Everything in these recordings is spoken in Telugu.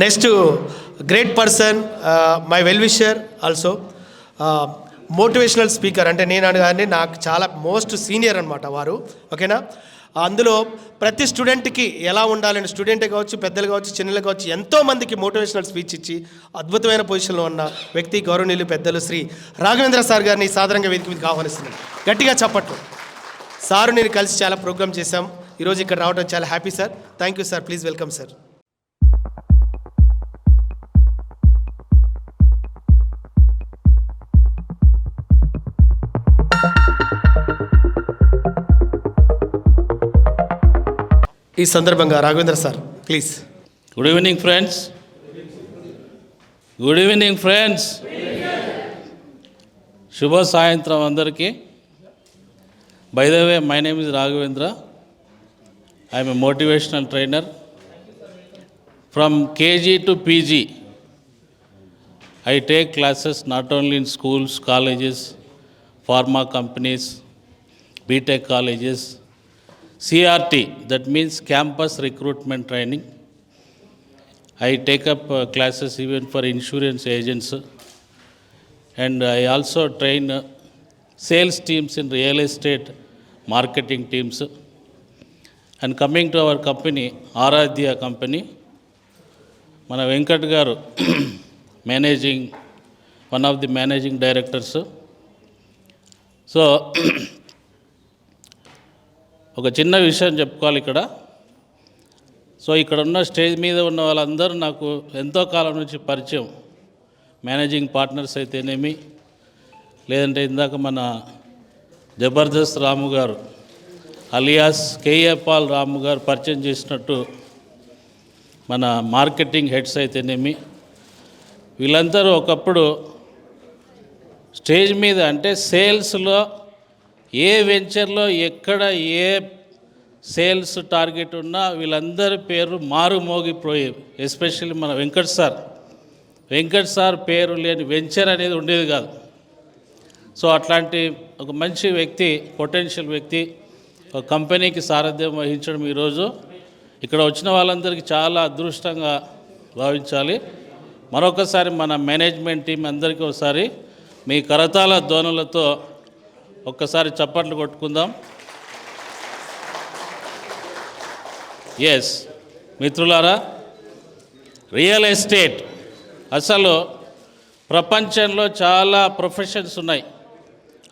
Next great person, my well wisher also, motivational speaker. అంటే నేను అనగానే నాకు చాలా మోస్ట్ సీనియర్ అనమాట వారు. ఓకేనా? అందులో ప్రతి స్టూడెంట్కి ఎలా ఉండాలని, స్టూడెంటే కావచ్చు, పెద్దలు కావచ్చు, చిన్నలు కావచ్చు, ఎంతోమందికి మోటివేషనల్ స్పీచ్ ఇచ్చి అద్భుతమైన పొజిషన్లో ఉన్న వ్యక్తి గౌరవనీయులు పెద్దలు శ్రీ రాఘవేంద్ర సార్ గారిని సాధారణంగా వేదిక మీదకి ఆహ్వానిస్తున్నాను. గట్టిగా చప్పట్లు. సారు నేను కలిసి చాలా ప్రోగ్రామ్ చేశాం. ఈరోజు ఇక్కడ రావడం చాలా happy sir. Thank you sir. Please welcome sir. ఈ సందర్భంగా Raghavendra sir please. Good evening friends. Good evening friends. శుభ సాయంత్రం అందరికీ. By the way, my name is Raghavendra. I'm a motivational trainer from KG to PG. I take classes not only in schools, colleges, pharma companies, BTech colleges, CRT, that means campus recruitment training. I take up classes even for insurance agents, and I also train sales teams in real estate marketing teams. And coming to our company, Aradhya company, mana Venkat garu one of the managing directors. So ఒక చిన్న విషయం చెప్పుకోవాలి ఇక్కడ. సో ఇక్కడ ఉన్న స్టేజ్ మీద ఉన్న వాళ్ళందరూ నాకు ఎంతో కాలం నుంచి పరిచయం. మేనేజింగ్ పార్ట్నర్స్ అయితేనేమి, లేదంటే ఇందాక మన జబర్దస్త్ రాము గారు అలియాస్ కేఏ పాల్ రాము గారు పరిచయం చేసినట్టు మన మార్కెటింగ్ హెడ్స్ అయితేనేమి, వీళ్ళందరూ ఒకప్పుడు స్టేజ్ మీద అంటే సేల్స్లో ఏ వెంచర్లో ఎక్కడ ఏ సేల్స్ టార్గెట్ ఉన్నా వీళ్ళందరి పేరు మారుమోగిపోయేవి. ఎస్పెషల్లీ మన వెంకట్ సార్ పేరు లేని వెంచర్ అనేది ఉండేది కాదు. సో అట్లాంటి ఒక మంచి వ్యక్తి, పొటెన్షియల్ వ్యక్తి ఒక కంపెనీకి సారథ్యం వహించడం ఈరోజు ఇక్కడ వచ్చిన వాళ్ళందరికీ చాలా అదృష్టంగా భావించాలి. మరొకసారి మన మేనేజ్మెంట్ టీం అందరికీ ఒకసారి మీ కరతాళ ధ్వనులతో ఒక్కసారి చప్పట్లు కొట్టుకుందాం. ఎస్ మిత్రులారా, రియల్ ఎస్టేట్ అసలు ప్రపంచంలో చాలా ప్రొఫెషన్స్ ఉన్నాయి.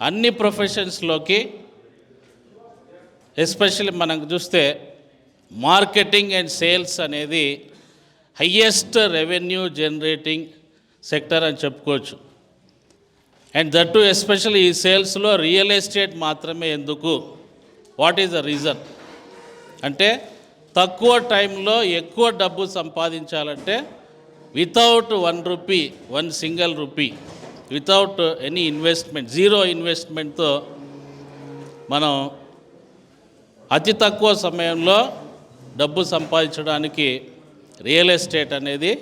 అన్ని ప్రొఫెషన్స్లోకి ఎస్పెషల్లీ మనం చూస్తే మార్కెటింగ్ అండ్ సేల్స్ అనేది హయ్యెస్ట్ రెవెన్యూ జనరేటింగ్ సెక్టర్ అని చెప్పుకోవచ్చు. అండ్ దట్ టు ఎస్పెషల్లీ ఈ సేల్స్లో రియల్ ఎస్టేట్ మాత్రమే ఎందుకు? వాట్ ఈజ్ ద రీజన్ అంటే తక్కువ టైంలో ఎక్కువ డబ్బు సంపాదించాలంటే without one single rupee, without any investment, zero ఇన్వెస్ట్మెంట్తో మనం అతి తక్కువ సమయంలో డబ్బు సంపాదించడానికి రియల్ ఎస్టేట్ అనేది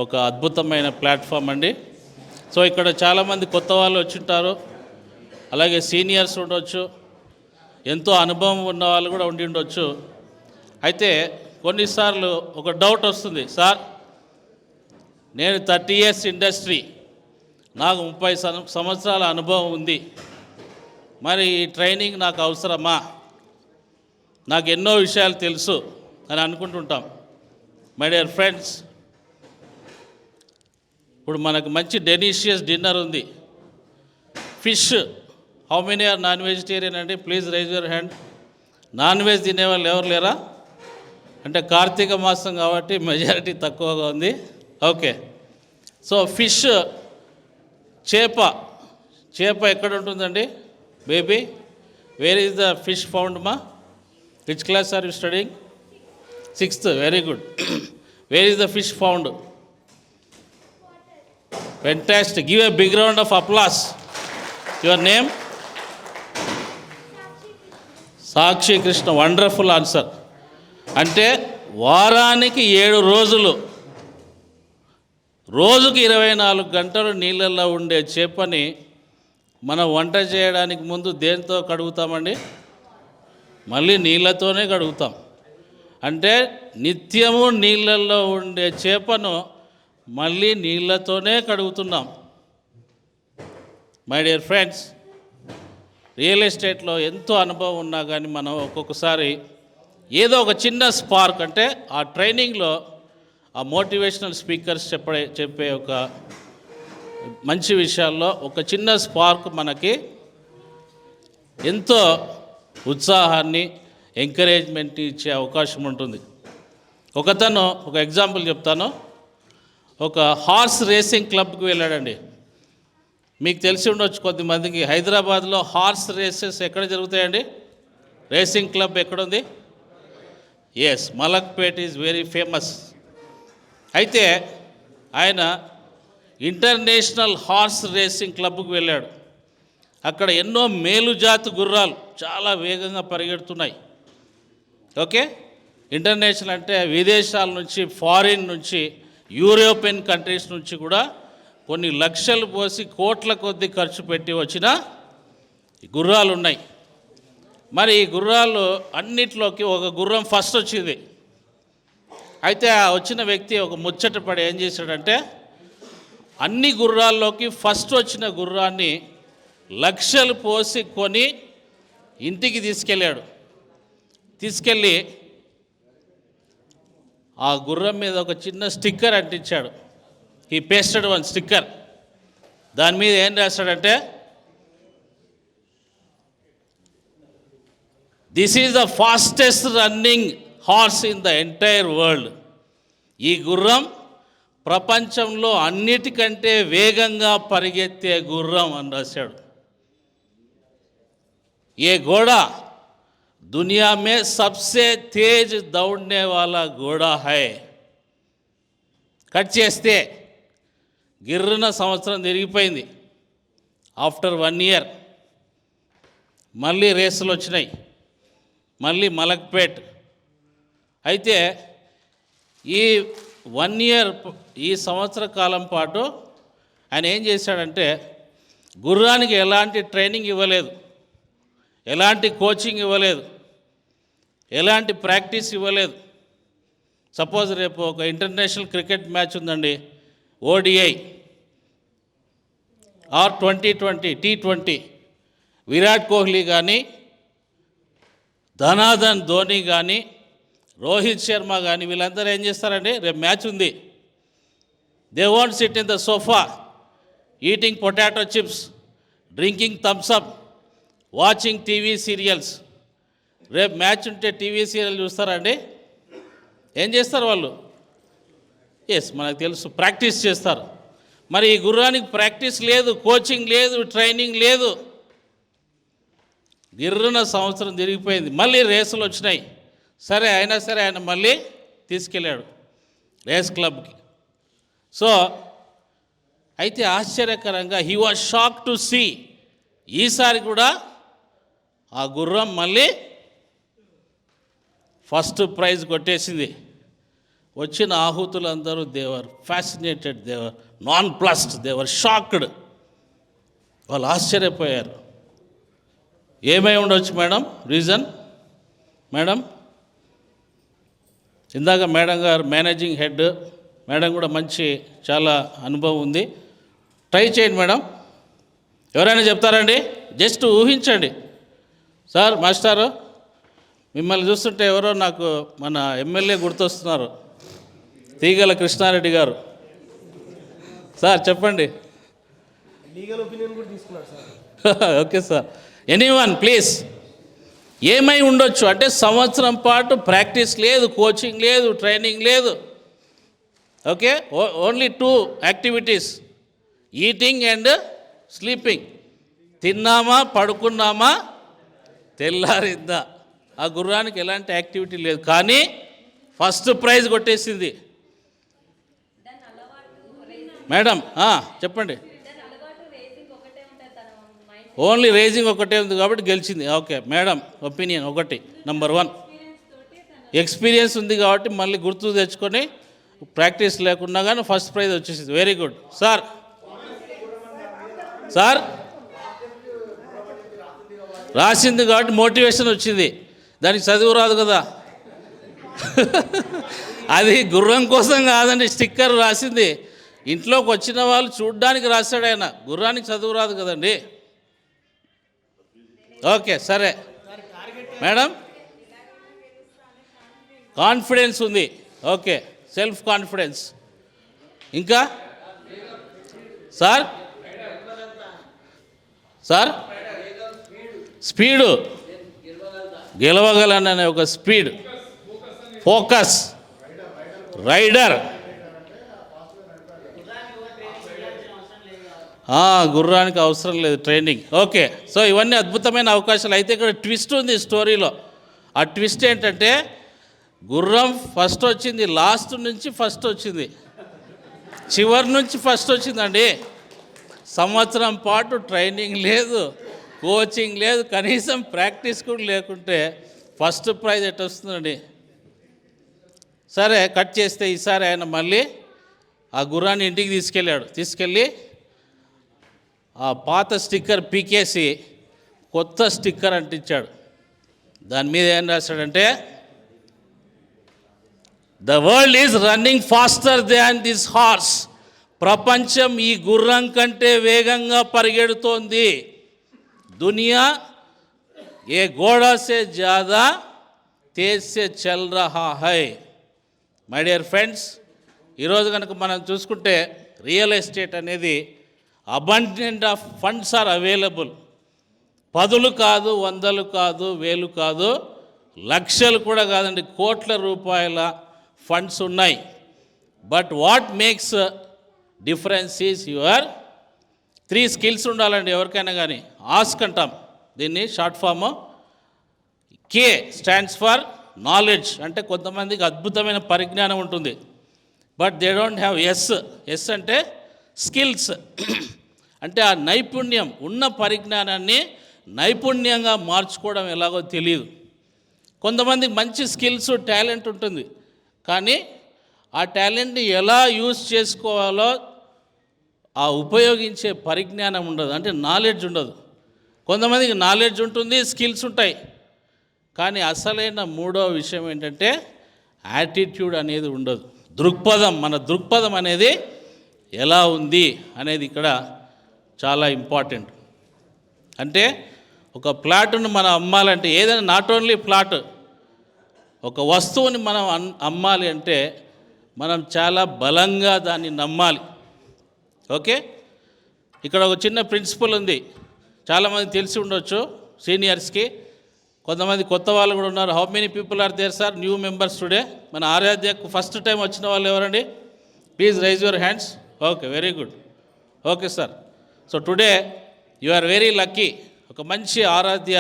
ఒక అద్భుతమైన ప్లాట్ఫామ్ అండి. సో ఇక్కడ చాలామంది కొత్త వాళ్ళు వచ్చింటారు, అలాగే సీనియర్స్ ఉండొచ్చు, ఎంతో అనుభవం ఉన్న వాళ్ళు కూడా ఉండి ఉండొచ్చు. అయితే కొన్నిసార్లు ఒక డౌట్ వస్తుంది, సార్ నేను 30 years ఇండస్ట్రీ, నాకు 30 సంవత్సరాల అనుభవం ఉంది, మరి ఈ ట్రైనింగ్ నాకు అవసరమా? నాకు ఎన్నో విషయాలు తెలుసు అని అనుకుంటుంటాం. మై డియర్ ఫ్రెండ్స్, ఇప్పుడు మనకు మంచి డెలిషియస్ డిన్నర్ ఉంది, fish. How many are non vegetarian అండి? Please raise your hand. Non veg తినేవాళ్ళు ఎవరు లేరా? అంటే కార్తీక మాసం కాబట్టి మెజారిటీ తక్కువగా ఉంది. ఓకే, సో ఫిష్, చేప ఎక్కడ ఉంటుందండి baby? Where is the fish found మా? Which class are you studying? 6th. Very good. Where is the fish found? Fantastic. Give a big round of applause. Your name? Sakshi Krishna. Wonderful answer. అంటే వారానికి 7 రోజులు, రోజుకి 24 గంటలు నీళ్ళల్లో ఉండే చేపని మనం వంట చేయడానికి ముందు దేంతో కడుగుతామండి? మళ్ళీ నీళ్ళతోనే కడుగుతాం. అంటే నిత్యము నీళ్ళల్లో ఉండే చేపను మళ్ళీ నీళ్ళతోనే కడుగుతున్నాం. మై డియర్ ఫ్రెండ్స్, రియల్ ఎస్టేట్లో ఎంతో అనుభవం ఉన్నా కానీ మనం ఒక్కొక్కసారి ఏదో ఒక చిన్న స్పార్క్, అంటే ఆ ట్రైనింగ్లో ఆ మోటివేషనల్ స్పీకర్స్ చెప్పే ఒక మంచి విషయాల్లో ఒక చిన్న స్పార్క్ మనకి ఎంతో ఉత్సాహాన్ని, ఎంకరేజ్మెంట్ ఇచ్చే అవకాశం ఉంటుంది. ఒకతను ఒక ఎగ్జాంపుల్ చెప్తాను. ఒక హార్స్ రేసింగ్ క్లబ్కి వెళ్ళాడండి. మీకు తెలిసి ఉండొచ్చు కొద్దిమందికి, హైదరాబాద్లో హార్స్ రేసెస్ ఎక్కడ జరుగుతాయండి? రేసింగ్ క్లబ్ ఎక్కడుంది? Yes, Malakpet is very famous. అయితే ఆయన ఇంటర్నేషనల్ హార్స్ రేసింగ్ క్లబ్కి వెళ్ళాడు. అక్కడ ఎన్నో మేలుజాతి గుర్రాలు చాలా వేగంగా పరిగెడుతున్నాయి. ఓకే, ఇంటర్నేషనల్ అంటే విదేశాల నుంచి, ఫారిన్ నుంచి, యూరోపియన్ కంట్రీస్ నుంచి కూడా కొన్ని లక్షలు పోసి కోట్ల కొద్దీ ఖర్చు పెట్టి వచ్చిన గుర్రాలు ఉన్నాయి. మరి ఈ గుర్రాలు అన్నిట్లోకి ఒక గుర్రం ఫస్ట్ వచ్చింది. అయితే ఆ వచ్చిన వ్యక్తి ఒక ముచ్చట పడి ఏం చేశాడంటే, అన్ని గుర్రాల్లోకి ఫస్ట్ వచ్చిన గుర్రాన్ని లక్షలు పోసి కొని ఇంటికి తీసుకెళ్ళాడు. తీసుకెళ్ళి ఆ గుర్రం మీద ఒక చిన్న స్టిక్కర్ అంటించాడు. ఈ పేస్టెడ్ వన్ స్టిక్కర్. దాని మీద ఏం రాశాడంటే, this is the fastest running horse in the entire world. ఈ గుర్రం ప్రపంచంలో అన్నిటికంటే వేగంగా పరిగెత్తే గుర్రం అని రాశాడు. ఏ घोड़ा दुनिया में सबसे तेज दौड़ने वाला घोड़ा है. కట్ చేస్తే గిర్రున సంవత్సరం తిరిగిపోయింది. ఆఫ్టర్ 1 ఇయర్ మళ్ళీ రేసులు వచ్చినాయి, మళ్ళీ మలక్పేట్. అయితే ఈ 1 ఇయర్, ఈ సంవత్సర కాలం పాటు ఆయన ఏం చేశాడంటే, గుర్రానికి ఎలాంటి ట్రైనింగ్ ఇవ్వలేదు, ఎలాంటి కోచింగ్ ఇవ్వలేదు, ఎలాంటి ప్రాక్టీస్ ఇవ్వలేదు. సపోజ్ రేపు ఒక ఇంటర్నేషనల్ క్రికెట్ మ్యాచ్ ఉందండి, ODI or 2020 T20. Virat Kohli కానీ, ధనాధన్ ధోని కానీ, రోహిత్ శర్మ కానీ వీళ్ళందరూ ఏం చేస్తారండి, రేపు మ్యాచ్ ఉంది, they won't SIT in the sofa eating potato chips, drinking Thums Up, watching TV serials. రేపు మ్యాచ్ ఉంటే టీవీ సీరియల్ చూస్తారండి? ఏం చేస్తారు వాళ్ళు? ఎస్, మనకు తెలుసు, ప్రాక్టీస్ చేస్తారు. మరి ఈ గుర్రానికి ప్రాక్టీస్ లేదు, కోచింగ్ లేదు, ట్రైనింగ్ లేదు. గిర్రున సంవత్సరం తిరిగిపోయింది, మళ్ళీ రేసులు వచ్చినాయి. సరే, అయినా సరే ఆయన మళ్ళీ తీసుకెళ్ళాడు రేస్ క్లబ్కి. సో అయితే ఆశ్చర్యకరంగా he was shock to see, ఈసారి కూడా ఆ గుర్రం మళ్ళీ ఫస్ట్ ప్రైజ్ కొట్టేసింది. వచ్చిన ఆహుతులందరూ they were fascinated, they were nonplussed, they were shocked. వాళ్ళు ఆశ్చర్యపోయారు. ఏమై ఉండొచ్చు మేడం రీజన్? మేడం, ఇందాక మేడం గారు మేనేజింగ్ హెడ్, మేడం కూడా మంచి చాలా అనుభవం ఉంది. ట్రై చేయండి మేడం. ఎవరైనా చెప్తారండి? జస్ట్ ఊహించండి. సార్, మాస్టారు, మిమ్మల్ని చూస్తుంటే ఎవరో నాకు మన ఎమ్మెల్యే గుర్తొస్తున్నారు, తీగల కృష్ణారెడ్డి గారు. సార్ చెప్పండి. లీగల్ ఒపీనియన్ కూడా తీసుకున్నారు sir. Okay sir, anyone please. ఏమై ఉండొచ్చు అంటే, సంవత్సరం పాటు ప్రాక్టీస్ లేదు, కోచింగ్ లేదు, ట్రైనింగ్ లేదు. Okay, only 2 activities, eating and sleeping. తిన్నామా, పడుకున్నామా, తెల్లారిందా. ఆ గుర్రానికి ఎలాంటి యాక్టివిటీ లేదు, కానీ ఫస్ట్ ప్రైజ్ కొట్టేసింది. మేడం చెప్పండి. ఓన్లీ రేసింగ్ ఒకటే ఉంది కాబట్టి గెలిచింది. ఓకే మేడం, ఒపీనియన్ ఒకటి, నెంబర్ 1 ఎక్స్పీరియన్స్ ఉంది కాబట్టి మళ్ళీ గుర్తు తెచ్చుకొని ప్రాక్టీస్ లేకున్నా కానీ ఫస్ట్ ప్రైజ్ వచ్చేసింది. Very good sir. సార్ రాసింది కాబట్టి మోటివేషన్ వచ్చింది, దానికి చదువు రాదు కదా. అది గుర్రం కోసం కాదండి స్టిక్కర్ రాసింది, ఇంట్లోకి వచ్చిన వాళ్ళు చూడ్డానికి రాశాడు ఆయన, గుర్రానికి చదువు రాదు కదండి. ఓకే సరే మేడం, కాన్ఫిడెన్స్ ఉంది, ఓకే సెల్ఫ్ కాన్ఫిడెన్స్. ఇంకా సార్ సార్ స్పీడు, గెలవగలననే ఒక స్పీడ్, ఫోకస్, రైడర్, గుర్రానికి అవసరం లేదు ట్రైనింగ్. ఓకే, సో ఇవన్నీ అద్భుతమైన అవకాశాలు. అయితే ఇక్కడ ట్విస్ట్ ఉంది స్టోరీలో. ఆ ట్విస్ట్ ఏంటంటే గుర్రం ఫస్ట్ వచ్చింది, లాస్ట్ నుంచి ఫస్ట్ వచ్చింది, చివరి నుంచి ఫస్ట్ వచ్చిందండి. సంవత్సరం పాటు ట్రైనింగ్ లేదు, కోచింగ్ లేదు, కనీసం ప్రాక్టీస్ కూడా లేకుంటే ఫస్ట్ ప్రైజ్ ఎట్ వస్తుందండి. సరే కట్ చేస్తే ఈసారి ఆయన మళ్ళీ ఆ గుర్రాన్ని ఇంటికి తీసుకెళ్ళి ఆ పాత స్టిక్కర్ పీకేసి కొత్త స్టిక్కర్ అంటించాడు. దాని మీద ఏం రాశాడంటే, the world is running faster than this horse. ప్రపంచం ఈ గుర్రం కంటే వేగంగా పరిగెడుతోంది. దునియా ఏ గోడా సే జ్యాదా తేజ్ సే చల్ రహా హై. మై డియర్ ఫ్రెండ్స్, ఈరోజు కనుక మనం చూసుకుంటే రియల్ ఎస్టేట్ అనేది abundant of funds are available. పదులు కాదు, వందలు కాదు, వేలు కాదు, లక్షలు కూడా కాదండి, కోట్ల రూపాయల ఫండ్స్ ఉన్నాయి. But what makes difference is your 3 skills ఉండాలండి ఎవరికైనా కానీ. ఆస్క్ అంటాం దీన్ని, short form. K stands for knowledge, అంటే కొంతమందికి అద్భుతమైన పరిజ్ఞానం ఉంటుంది, but they don't have S అంటే స్కిల్స్. అంటే ఆ నైపుణ్యం, ఉన్న పరిజ్ఞానాన్ని నైపుణ్యంగా మార్చుకోవడం ఎలాగో తెలియదు. కొంతమందికి మంచి స్కిల్స్, టాలెంట్ ఉంటుంది, కానీ ఆ టాలెంట్ని ఎలా యూజ్ చేసుకోవాలో ఆ ఉపయోగించే పరిజ్ఞానం ఉండదు, అంటే నాలెడ్జ్ ఉండదు. కొంతమందికి నాలెడ్జ్ ఉంటుంది, స్కిల్స్ ఉంటాయి, కానీ అసలైన మూడో విషయం ఏంటంటే యాటిట్యూడ్ అనేది ఉండదు. దృక్పథం, మన దృక్పథం అనేది ఎలా ఉంది అనేది ఇక్కడ చాలా ఇంపార్టెంట్. అంటే ఒక ప్లాట్ను మనం అమ్మాలంటే, ఏదైనా నాట్ ఓన్లీ ప్లాట్, ఒక వస్తువుని మనం అమ్మాలి అంటే మనం చాలా బలంగా దాన్ని నమ్మాలి. ఓకే, ఇక్కడ ఒక చిన్న ప్రిన్సిపల్ ఉంది, చాలామంది తెలిసి ఉండొచ్చు సీనియర్స్కి, కొంతమంది కొత్త వాళ్ళు కూడా ఉన్నారు. How many people are there sir new members today? మన ఆరాధ్యకు ఫస్ట్ టైం వచ్చిన వాళ్ళు ఎవరండి? Please raise your hands. Okay, very good. Okay sir, so today you are very lucky. ఒక మంచి ఆరాధ్య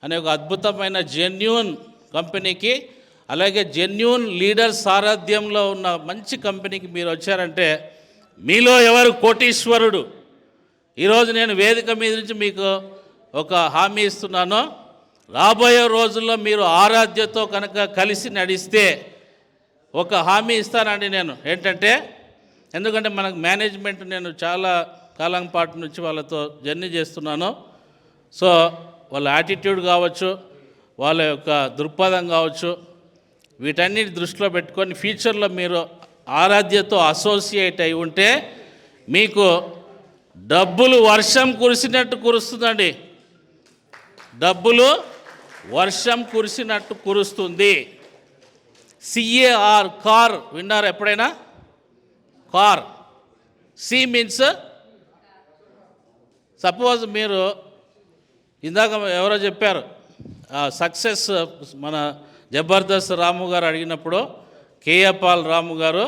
అనే ఒక అద్భుతమైన జెన్యూన్ కంపెనీకి, అలాగే జెన్యూన్ లీడర్స్ సారథ్యంలో ఉన్న మంచి కంపెనీకి మీరు వచ్చారంటే మీలో ఎవరు కోటీశ్వరుడు? ఈరోజు నేను వేదిక మీద నుంచి మీకు ఒక హామీ ఇస్తున్నాను, రాబోయే రోజుల్లో మీరు ఆరాధ్యతో కనుక కలిసి నడిస్తే ఒక హామీ ఇస్తానండి నేను. ఏంటంటే, ఎందుకంటే మనకు మేనేజ్మెంట్, నేను చాలా కాలం పాటు నుంచి వాళ్ళతో జర్నీ చేస్తున్నాను. సో వాళ్ళ యాటిట్యూడ్ కావచ్చు, వాళ్ళ యొక్క దృక్పథం కావచ్చు, వీటన్నిటి దృష్టిలో పెట్టుకొని ఫ్యూచర్లో మీరు ఆరాధ్యతో అసోసియేట్ అయి ఉంటే మీకు డబ్బులు వర్షం కురిసినట్టు కురుస్తుందండి. డబ్బులు వర్షం కురిసినట్టు కురుస్తుంది. CAR, కార్ విన్నారు ఎప్పుడైనా? కార్. సి మీన్స్, సపోజ్ మీరు ఇందాక ఎవరో చెప్పారు సక్సెస్, మన జబర్దస్త్ రాము గారు అడిగినప్పుడు కేఏపాల్ రాము గారు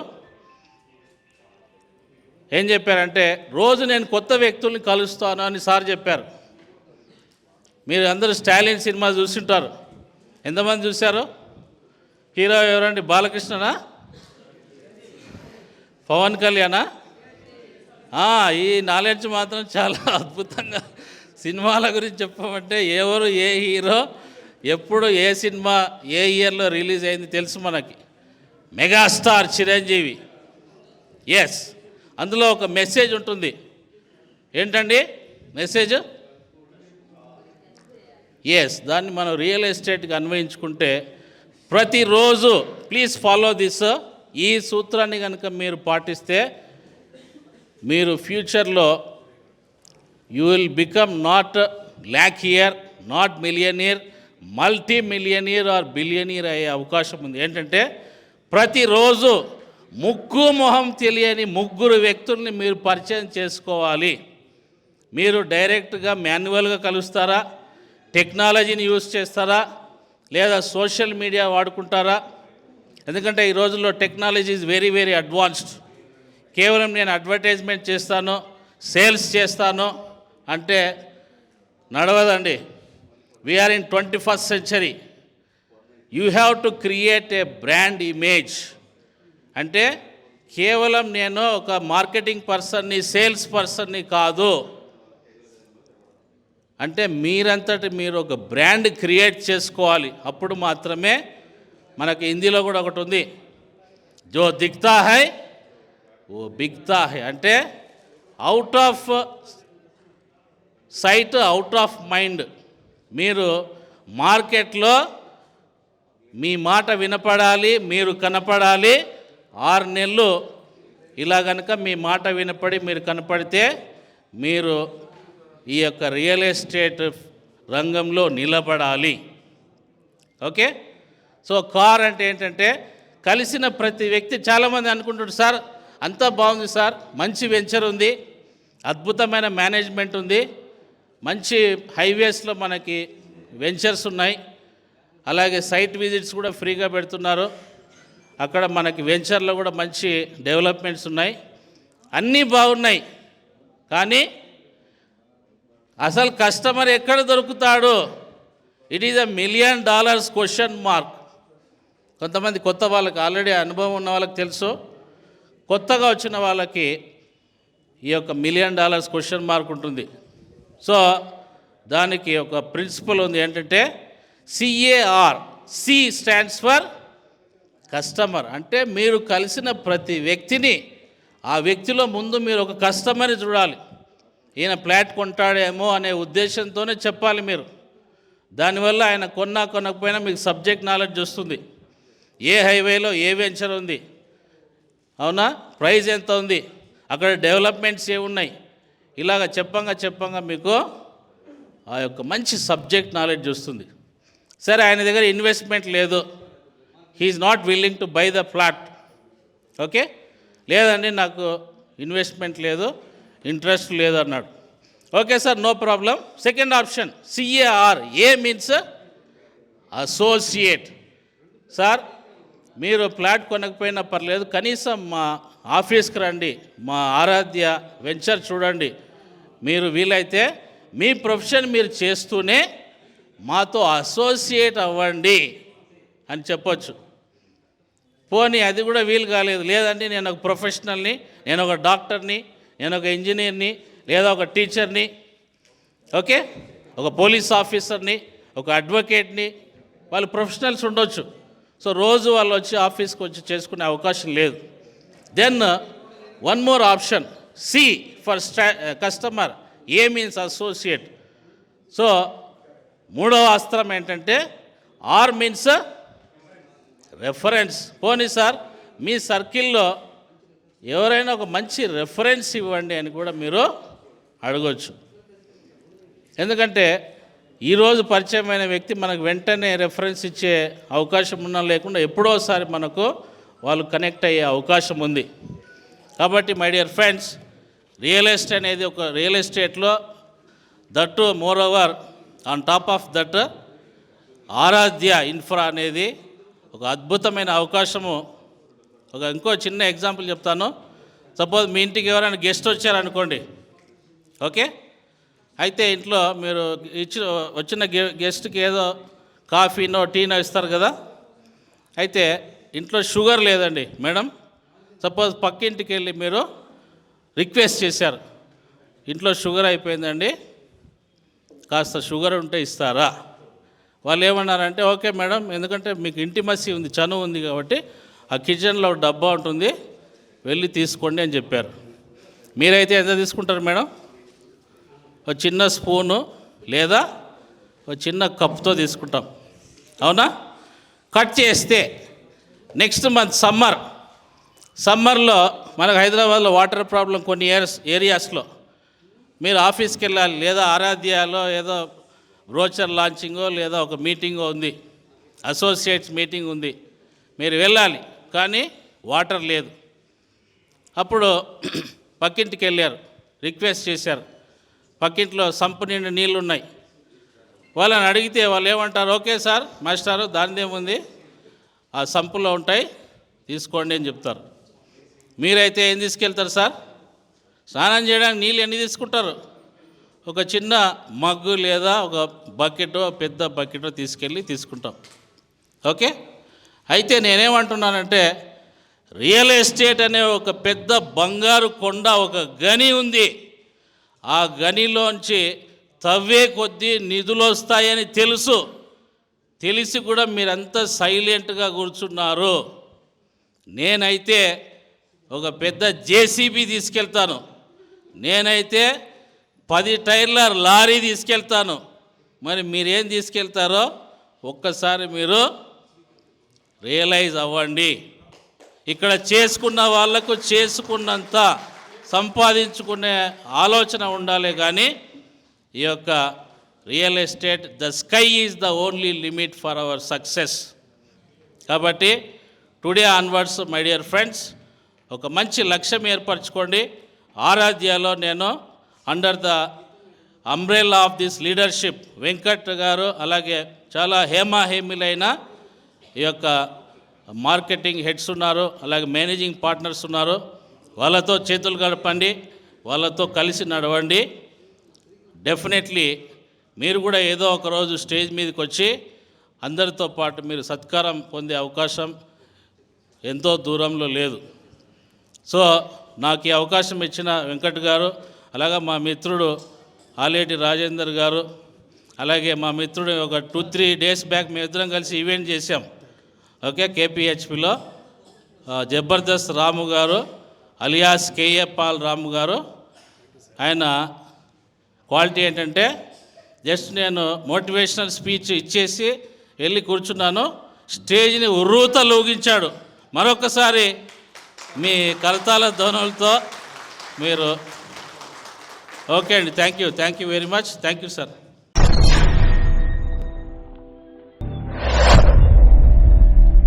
ఏం చెప్పారంటే, రోజు నేను కొత్త వ్యక్తుల్ని కలుస్తాను అని సార్ చెప్పారు. మీరు అందరూ స్టాలిన్ సినిమా చూసింటారు. ఎంతమంది చూశారు? హీరో ఎవరండి? బాలకృష్ణనా? పవన్ కళ్యాణా? ఈ నాలెడ్జ్ మాత్రం చాలా అద్భుతంగా, సినిమాల గురించి చెప్పమంటే ఎవరు, ఏ హీరో, ఎప్పుడు ఏ సినిమా ఏ ఇయర్లో రిలీజ్ అయింది తెలుసు మనకి. మెగాస్టార్ చిరంజీవి. ఎస్, అందులో ఒక మెసేజ్ ఉంటుంది. ఏంటండి మెసేజ్? ఎస్, దాన్ని మనం రియల్ ఎస్టేట్కి అన్వయించుకుంటే ప్రతిరోజు ప్లీజ్ ఫాలో దిస్, ఈ సూత్రాన్ని కనుక మీరు పాటిస్తే మీరు ఫ్యూచర్లో you will become not lakhier, not millionaire, multi millionaire or billionaire అయ్యే అవకాశం ఉంది. ఏంటంటే ప్రతిరోజు ముక్కు మొహం తెలియని 3 వ్యక్తుల్ని మీరు పరిచయం చేసుకోవాలి. మీరు డైరెక్ట్గా మాన్యువల్గా కలుస్తారా, టెక్నాలజీని యూజ్ చేస్తారా, లేదా సోషల్ మీడియా వాడుకుంటారా? ఎందుకంటే ఈ రోజుల్లో technology is very very advanced. కేవలం నేను అడ్వర్టైజ్మెంట్ చేస్తాను, సేల్స్ చేస్తాను అంటే నడవదండి. We are in 21st century. You have to create a brand image. అంటే కేవలం నేను ఒక మార్కెటింగ్ పర్సన్ని, సేల్స్ పర్సన్ని కాదు, అంటే మీరంతటి మీరు ఒక బ్రాండ్ క్రియేట్ చేసుకోవాలి. అప్పుడు మాత్రమే మనకి హిందీలో కూడా ఒకటి ఉంది, జో దిక్తా హై ఓ బిక్తా హై. అంటే out of sight, out of mind. మీరు మార్కెట్లో మీ మాట వినపడాలి, మీరు కనపడాలి. 6 నెలలు ఇలా కనుక మీ మాట వినపడి మీరు కనపడితే మీరు ఈ యొక్క రియల్ ఎస్టేట్ రంగంలో నిలబడాలి. ఓకే. సో కార్ అంటే ఏంటంటే కలిసిన ప్రతి వ్యక్తి, చాలామంది అనుకుంటారు సార్ అంతా బాగుంది సార్, మంచి వెంచర్ ఉంది, అద్భుతమైన మేనేజ్మెంట్ ఉంది, మంచి హైవేస్లో మనకి వెంచర్స్ ఉన్నాయి, అలాగే సైట్ విజిట్స్ కూడా ఫ్రీగా పెడుతున్నారు, అక్కడ మనకి వెంచర్లో కూడా మంచి డెవలప్మెంట్స్ ఉన్నాయి, అన్నీ బాగున్నాయి. కానీ అసలు కస్టమర్ ఎక్కడ దొరుకుతాడు? It is $1 million question mark. కొంతమంది కొత్త వాళ్ళకి, ఆల్రెడీ అనుభవం ఉన్న వాళ్ళకి తెలుసు, కొత్తగా వచ్చిన వాళ్ళకి ఈ యొక్క $1 million క్వశ్చన్ మార్క్ ఉంటుంది. సో దానికి ఒక ప్రిన్సిపల్ ఉంది, ఏంటంటే CAR. C stands for customer. అంటే మీరు కలిసిన ప్రతి వ్యక్తిని, ఆ వ్యక్తిలో ముందు మీరు ఒక కస్టమర్ని చూడాలి. ఈయన ఫ్లాట్ కొంటాడేమో అనే ఉద్దేశంతోనే చెప్పాలి మీరు. దానివల్ల ఆయన కొనకపోయినా మీకు సబ్జెక్ట్ నాలెడ్జ్ వస్తుంది. ఏ హైవేలో ఏ వెంచర్ ఉంది, అవునా, ప్రైస్ ఎంత ఉంది, అక్కడ డెవలప్మెంట్స్ ఏమున్నాయి, ఇలాగ చెప్పంగా మీకు ఆ యొక్క మంచి సబ్జెక్ట్ నాలెడ్జ్ వస్తుంది. సరే, ఆయన దగ్గర ఇన్వెస్ట్మెంట్ లేదు, he's not willing to buy the flat. Okay, లేదండి నాకు ఇన్వెస్ట్మెంట్ లేదు, ఇంట్రెస్ట్ లేదు అన్నాడు. Okay sir, no problem. Second option CAR. A means associate. Sir మీరు ఫ్లాట్ కొనకపోయినా పర్లేదు, కనీసం మా ఆఫీస్కి రండి, మా ఆరాధ్య వెంచర్ చూడండి, మీరు వీలైతే మీ ప్రొఫెషన్ మీరు చేస్తూనే మాతో అసోసియేట్ అవ్వండి అని చెప్పొచ్చు. పోనీ అది కూడా వీలు కాలేదు, లేదండి నేను ఒక ప్రొఫెషనల్ని, నేను ఒక డాక్టర్ని, నేను ఒక ఇంజనీర్ని, లేదా ఒక టీచర్ని, ఓకే, ఒక పోలీస్ ఆఫీసర్ని, ఒక అడ్వకేట్ని, వాళ్ళు ప్రొఫెషనల్స్ ఉండొచ్చు. సో రోజు వాళ్ళు వచ్చి ఆఫీస్కి వచ్చి చేసుకునే అవకాశం లేదు. Then one more option, C for customer, A means associate. So మూడవ అస్త్రం ఏంటంటే R మీన్స్ రెఫరెన్స్. పోనీ సార్ మీ సర్కిల్లో ఎవరైనా ఒక మంచి రెఫరెన్స్ ఇవ్వండి అని కూడా మీరు అడగవచ్చు. ఎందుకంటే ఈరోజు పరిచయమైన వ్యక్తి మనకు వెంటనే రెఫరెన్స్ ఇచ్చే అవకాశం ఉన్నా లేకుండా ఎప్పుడోసారి మనకు వాళ్ళు కనెక్ట్ అయ్యే అవకాశం ఉంది. కాబట్టి my dear friends, real estate అనేది ఒక రియల్ ఎస్టేట్లో that moreover on top of that Aaradhya infra అనేది ఒక అద్భుతమైన అవకాశము. ఇంకో చిన్న ఎగ్జాంపుల్ చెప్తాను. సపోజ్ మీ ఇంటికి ఎవరైనా గెస్ట్ వచ్చారనుకోండి, ఓకే, అయితే ఇంట్లో మీరు వచ్చిన గెస్ట్కి ఏదో కాఫీనో టీనో ఇస్తారు కదా. అయితే ఇంట్లో షుగర్ లేదండి మేడం, సపోజ్ పక్కింటికి వెళ్ళి మీరు రిక్వెస్ట్ చేశారు, ఇంట్లో షుగర్ అయిపోయిందండి, కాస్త షుగర్ ఉంటే ఇస్తారా? వాళ్ళు ఏమన్నారంటే ఓకే మేడం, ఎందుకంటే మీకు ఇంటిమసీ ఉంది, చనువు ఉంది కాబట్టి ఆ కిచెన్లో డబ్బా ఉంటుంది, వెళ్ళి తీసుకోండి అని చెప్పారు. మీరైతే ఎంత తీసుకుంటారు మేడం? ఒక చిన్న స్పూను లేదా ఒక చిన్న కప్తో తీసుకుంటాం, అవునా? కట్ చేస్తే నెక్స్ట్ మంత్ సమ్మర్లో మనకు హైదరాబాద్లో వాటర్ ప్రాబ్లం కొన్ని ఏరియాస్లో మీరు ఆఫీస్కి వెళ్ళాలి, లేదా ఆరాధ్యాలో ఏదో బ్రోచర్ లాంచింగో లేదా ఒక మీటింగో ఉంది, అసోసియేట్స్ మీటింగ్ ఉంది, మీరు వెళ్ళాలి, కానీ వాటర్ లేదు. అప్పుడు పక్కింటికి వెళ్ళారు, రిక్వెస్ట్ చేశారు, పక్కింట్లో సంపు నిండా నీళ్ళు ఉన్నాయి. వాళ్ళని అడిగితే వాళ్ళు ఏమంటారు, ఓకే సార్ మాస్టారు దానిదేముంది, ఆ సంపులో ఉంటాయి తీసుకోండి అని చెప్తారు. మీరైతే ఏం తీసుకెళ్తారు సార్? స్నానం చేయడానికి నీళ్ళు ఎన్ని తీసుకుంటారు? ఒక చిన్న మగ్గు లేదా ఒక బకెటో పెద్ద బకెటో తీసుకుంటాం. ఓకే, అయితే నేనేమంటున్నానంటే రియల్ ఎస్టేట్ అనే ఒక పెద్ద బంగారు కొండ, ఒక గని ఉంది. ఆ గనిలోంచి తవ్వే కొద్దీ నిధులు వస్తాయని తెలిసి కూడా మీరంతా సైలెంట్గా కూర్చున్నారు. నేనైతే ఒక పెద్ద జేసీబీ తీసుకెళ్తాను, నేనైతే 10 టైర్ల లారీ తీసుకెళ్తాను. మరి మీరేం తీసుకెళ్తారో ఒక్కసారి మీరు రియలైజ్ అవ్వండి. ఇక్కడ చేసుకున్న వాళ్లకు చేసుకున్నంత సంపాదించుకునే ఆలోచన ఉండాలి, కానీ ఈ యొక్క real estate the sky is the only limit for our success. కాబట్టి today onwards my dear friends, ఒక మంచి లక్ష్యం ఏర్పరచుకోండి. ఆరాధ్యాలో నేను under the umbrella of this leadership Venkat garu, అలాగే చాలా హేమాహేమిలైన ఈ యొక్క మార్కెటింగ్ హెడ్స్ ఉన్నారు, అలాగే మేనేజింగ్ పార్ట్నర్స్ ఉన్నారు. వాళ్ళతో చేతులు గడపండి, వాళ్ళతో కలిసి నడవండి. డెఫినెట్లీ మీరు కూడా ఏదో ఒక రోజు స్టేజ్ మీదకి వచ్చి అందరితో పాటు మీరు సత్కారం పొందే అవకాశం ఎంతో దూరంలో లేదు. సో నాకు ఈ అవకాశం ఇచ్చిన వెంకట్ గారు, అలాగే మా మిత్రుడు ఆలేటి రాజేందర్ గారు, అలాగే మా మిత్రుడు ఒక 2-3 డేస్ బ్యాక్ మేమిద్దరం కలిసి ఈవెంట్ చేశాం. ఓకే, కేపీహెచ్పిలో జబర్దస్త్ రాము గారు అలియాస్ కేఏ పాల్ రాము గారు, ఆయన క్వాలిటీ ఏంటంటే జస్ట్ నేను మోటివేషనల్ స్పీచ్ ఇచ్చేసి వెళ్ళి కూర్చున్నాను, స్టేజ్ని ఉర్రూత లూగించాడు. మరొకసారి మీ కరతాళ ధ్వనులతో మీరు ఓకే అండి. Thank you very much. Thank you sir.